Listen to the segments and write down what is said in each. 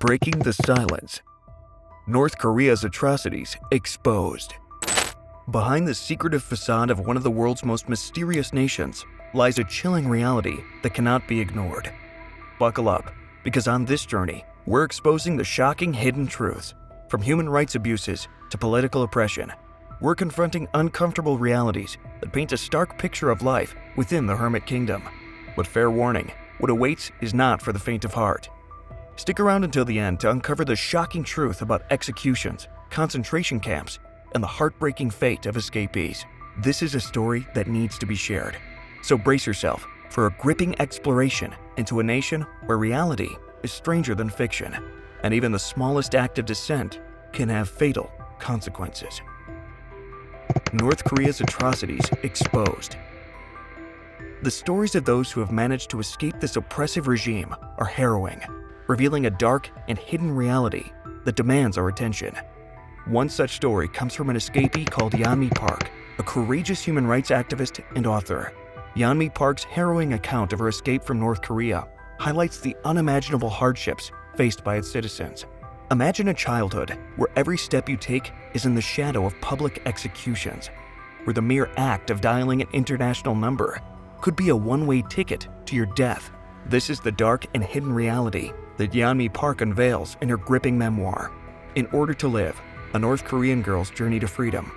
Breaking the silence. North Korea's atrocities exposed. Behind the secretive facade of one of the world's most mysterious nations lies a chilling reality that cannot be ignored. Buckle up, because on this journey, we're exposing the shocking hidden truths. From human rights abuses to political oppression, we're confronting uncomfortable realities that paint a stark picture of life within the Hermit Kingdom. But fair warning, what awaits is not for the faint of heart. Stick around until the end to uncover the shocking truth about executions, concentration camps, and the heartbreaking fate of escapees. This is a story that needs to be shared. So brace yourself for a gripping exploration into a nation where reality is stranger than fiction, and even the smallest act of dissent can have fatal consequences. North Korea's atrocities exposed. The stories of those who have managed to escape this oppressive regime are harrowing, revealing a dark and hidden reality that demands our attention. One such story comes from an escapee called Yeonmi Park, a courageous human rights activist and author. Yeonmi Park's harrowing account of her escape from North Korea highlights the unimaginable hardships faced by its citizens. Imagine a childhood where every step you take is in the shadow of public executions, where the mere act of dialing an international number could be a one-way ticket to your death. This is the dark and hidden reality that Yeonmi Park unveils in her gripping memoir, In Order to Live, a North Korean girl's journey to freedom.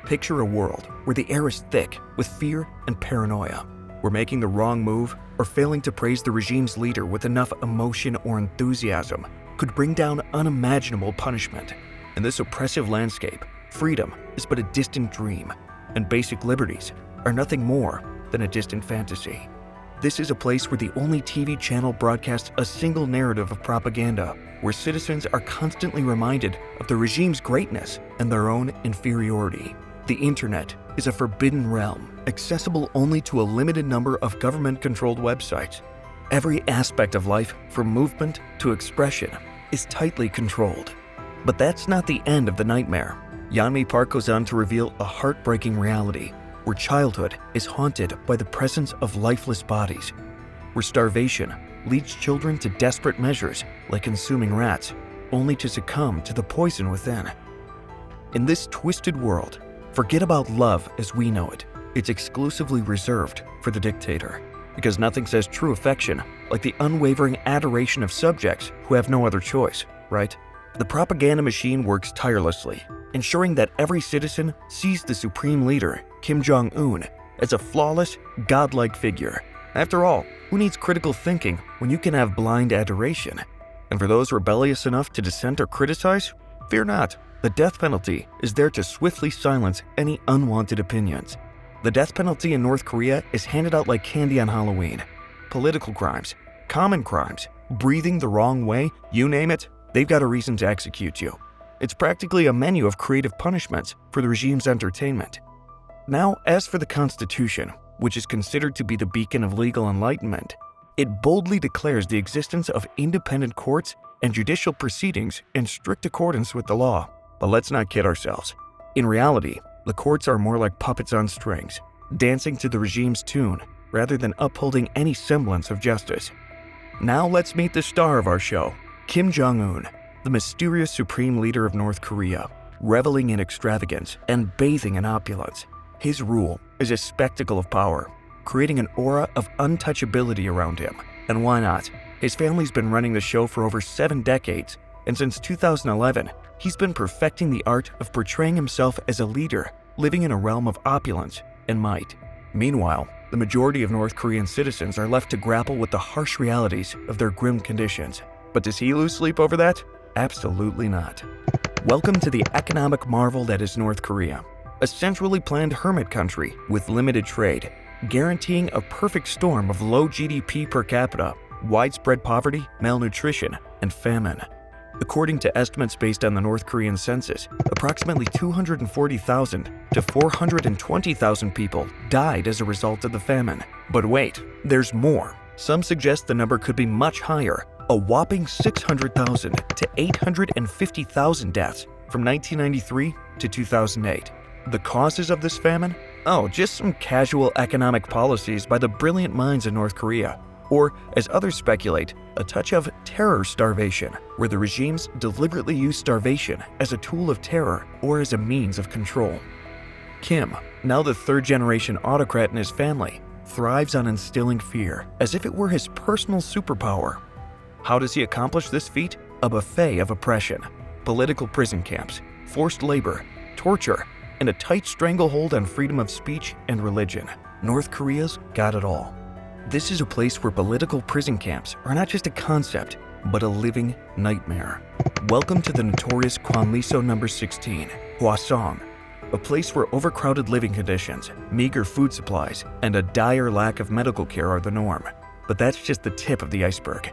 Picture a world where the air is thick with fear and paranoia, where making the wrong move or failing to praise the regime's leader with enough emotion or enthusiasm could bring down unimaginable punishment. In this oppressive landscape, freedom is but a distant dream, and basic liberties are nothing more than a distant fantasy. This is a place where the only TV channel broadcasts a single narrative of propaganda, where citizens are constantly reminded of the regime's greatness and their own inferiority. The internet is a forbidden realm, accessible only to a limited number of government-controlled websites. Every aspect of life, from movement to expression, is tightly controlled. But that's not the end of the nightmare. Yeonmi Park goes on to reveal a heartbreaking reality, where childhood is haunted by the presence of lifeless bodies, where starvation leads children to desperate measures like consuming rats, only to succumb to the poison within. In this twisted world, forget about love as we know it. It's exclusively reserved for the dictator, because nothing says true affection like the unwavering adoration of subjects who have no other choice, right? The propaganda machine works tirelessly, ensuring that every citizen sees the supreme leader, Kim Jong-un, as a flawless, godlike figure. After all, who needs critical thinking when you can have blind adoration? And for those rebellious enough to dissent or criticize, fear not. The death penalty is there to swiftly silence any unwanted opinions. The death penalty in North Korea is handed out like candy on Halloween. Political crimes, common crimes, breathing the wrong way, you name it, they've got a reason to execute you. It's practically a menu of creative punishments for the regime's entertainment. Now, as for the Constitution, which is considered to be the beacon of legal enlightenment, it boldly declares the existence of independent courts and judicial proceedings in strict accordance with the law. But let's not kid ourselves. In reality, the courts are more like puppets on strings, dancing to the regime's tune rather than upholding any semblance of justice. Now let's meet the star of our show, Kim Jong-un, the mysterious supreme leader of North Korea, reveling in extravagance and bathing in opulence. His rule is a spectacle of power, creating an aura of untouchability around him. And why not? His family's been running the show for over 7 decades, and since 2011, he's been perfecting the art of portraying himself as a leader, living in a realm of opulence and might. Meanwhile, the majority of North Korean citizens are left to grapple with the harsh realities of their grim conditions. But does he lose sleep over that? Absolutely not. Welcome to the economic marvel that is North Korea, a centrally planned hermit country with limited trade, guaranteeing a perfect storm of low GDP per capita, widespread poverty, malnutrition, and famine. According to estimates based on the North Korean census, approximately 240,000 to 420,000 people died as a result of the famine. But wait, there's more. Some suggest the number could be much higher, a whopping 600,000 to 850,000 deaths from 1993 to 2008. The causes of this famine? Oh, just some casual economic policies by the brilliant minds in North Korea. Or, as others speculate, a touch of terror starvation, where the regimes deliberately use starvation as a tool of terror or as a means of control. Kim, now the third-generation autocrat in his family, thrives on instilling fear as if it were his personal superpower. How does he accomplish this feat? A buffet of oppression, political prison camps, forced labor, torture, and a tight stranglehold on freedom of speech and religion. North Korea's got it all. This is a place where political prison camps are not just a concept, but a living nightmare. Welcome to the notorious Kwanliso No. 16, Hwasong, a place where overcrowded living conditions, meager food supplies, and a dire lack of medical care are the norm. But that's just the tip of the iceberg.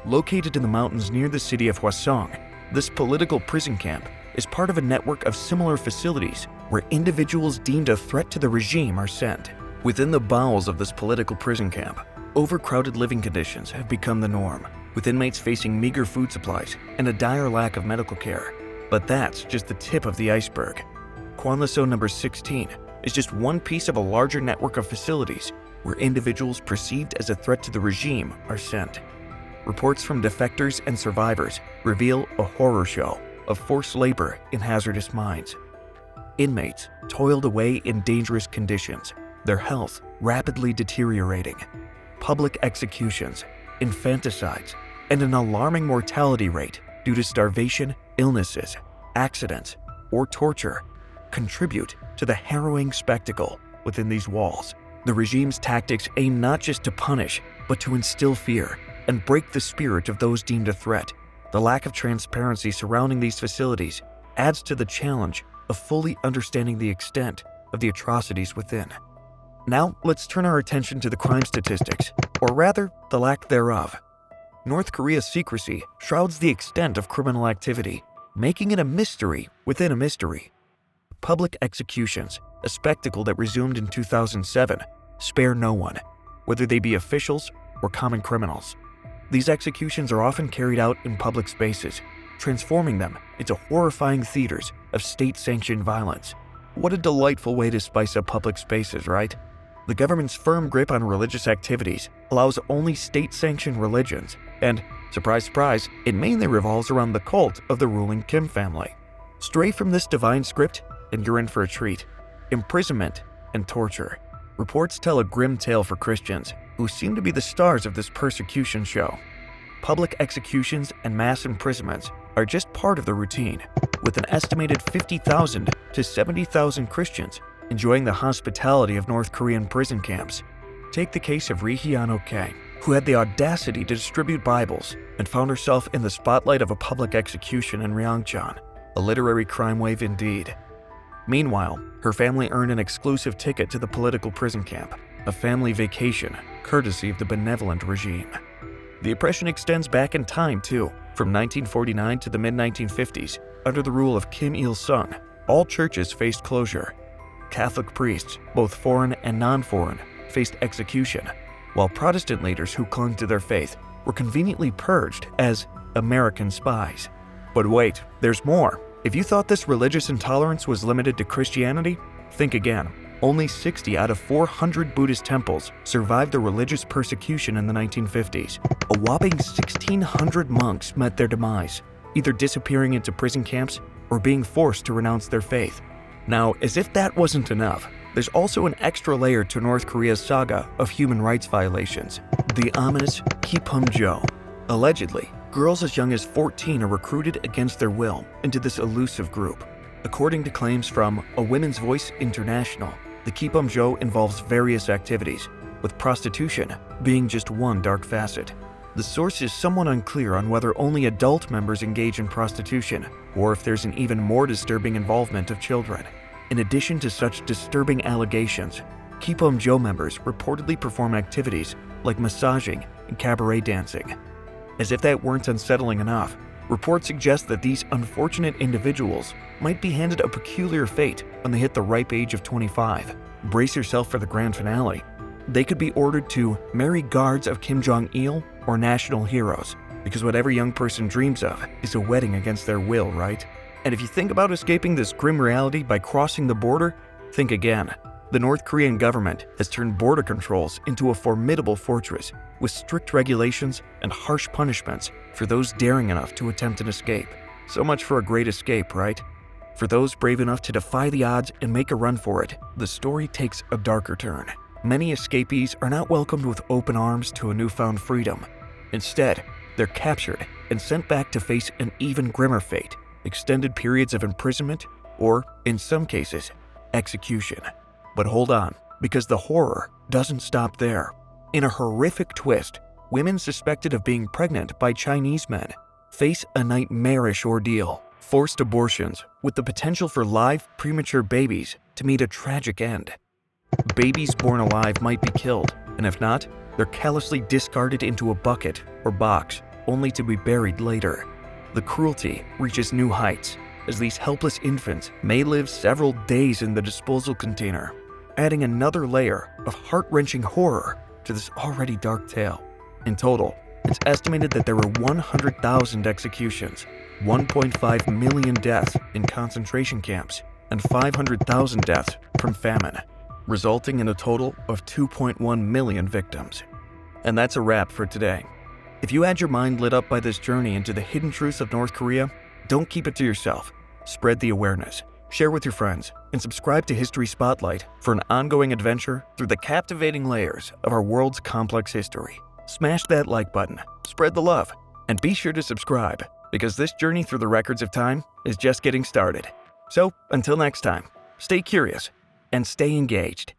Located in the mountains near the city of Hwasong, this political prison camp is part of a network of similar facilities where individuals deemed a threat to the regime are sent. Within the bowels of this political prison camp, overcrowded living conditions have become the norm, with inmates facing meager food supplies and a dire lack of medical care. But that's just the tip of the iceberg. Kwanliso No. 16 is just one piece of a larger network of facilities where individuals perceived as a threat to the regime are sent. Reports from defectors and survivors reveal a horror show of forced labor in hazardous mines. Inmates toiled away in dangerous conditions, their health rapidly deteriorating. Public executions, infanticides, and an alarming mortality rate due to starvation, illnesses, accidents, or torture contribute to the harrowing spectacle within these walls. The regime's tactics aim not just to punish, but to instill fear and break the spirit of those deemed a threat. The lack of transparency surrounding these facilities adds to the challenge of fully understanding the extent of the atrocities within. Now, let's turn our attention to the crime statistics, or rather, the lack thereof. North Korea's secrecy shrouds the extent of criminal activity, making it a mystery within a mystery. Public executions, a spectacle that resumed in 2007, spare no one, whether they be officials or common criminals. These executions are often carried out in public spaces, transforming them into horrifying theaters of state-sanctioned violence. What a delightful way to spice up public spaces, right? The government's firm grip on religious activities allows only state-sanctioned religions, and, surprise, surprise, it mainly revolves around the cult of the ruling Kim family. Stray from this divine script, and you're in for a treat. Imprisonment and torture. Reports tell a grim tale for Christians, who seem to be the stars of this persecution show. Public executions and mass imprisonments are just part of the routine, with an estimated 50,000 to 70,000 Christians enjoying the hospitality of North Korean prison camps. Take the case of Ri Hyun-ok, who had the audacity to distribute Bibles and found herself in the spotlight of a public execution in Ryongcheon, a literary crime wave indeed. Meanwhile, her family earned an exclusive ticket to the political prison camp, a family vacation, courtesy of the benevolent regime. The oppression extends back in time too. From 1949 to the mid-1950s, under the rule of Kim Il-sung, all churches faced closure. Catholic priests, both foreign and non-foreign, faced execution, while Protestant leaders who clung to their faith were conveniently purged as American spies. But wait, there's more. If you thought this religious intolerance was limited to Christianity, think again. Only 60 out of 400 Buddhist temples survived the religious persecution in the 1950s. A whopping 1,600 monks met their demise, either disappearing into prison camps or being forced to renounce their faith. Now, as if that wasn't enough, there's also an extra layer to North Korea's saga of human rights violations, the ominous Kipum-jo. Allegedly, girls as young as 14 are recruited against their will into this elusive group. According to claims from A Women's Voice International, the Kipum-jo involves various activities, with prostitution being just one dark facet. The source is somewhat unclear on whether only adult members engage in prostitution, or if there's an even more disturbing involvement of children. In addition to such disturbing allegations, Kipum-jo members reportedly perform activities like massaging and cabaret dancing. As if that weren't unsettling enough, reports suggest that these unfortunate individuals might be handed a peculiar fate when they hit the ripe age of 25. Brace yourself for the grand finale. They could be ordered to marry guards of Kim Jong-il or national heroes, because what every young person dreams of is a wedding against their will, right? And if you think about escaping this grim reality by crossing the border, think again. the North Korean government has turned border controls into a formidable fortress with strict regulations and harsh punishments for those daring enough to attempt an escape. So much for a great escape, right? For those brave enough to defy the odds and make a run for it, the story takes a darker turn. Many escapees are not welcomed with open arms to a newfound freedom. Instead, they're captured and sent back to face an even grimmer fate, extended periods of imprisonment, or, in some cases, execution. But hold on, because the horror doesn't stop there. In a horrific twist, women suspected of being pregnant by Chinese men face a nightmarish ordeal. Forced abortions with the potential for live, premature babies to meet a tragic end. Babies born alive might be killed, and if not, they're callously discarded into a bucket or box, only to be buried later. The cruelty reaches new heights, as these helpless infants may live several days in the disposal container, adding another layer of heart-wrenching horror to this already dark tale. In total, it's estimated that there were 100,000 executions, 1.5 million deaths in concentration camps, and 500,000 deaths from famine, resulting in a total of 2.1 million victims. And that's a wrap for today. If you had your mind lit up by this journey into the hidden truths of North Korea, don't keep it to yourself. Spread the awareness, share with your friends, and subscribe to History Spotlight for an ongoing adventure through the captivating layers of our world's complex history. Smash that like button, spread the love, and be sure to subscribe, because this journey through the records of time is just getting started. So, until next time, stay curious and stay engaged.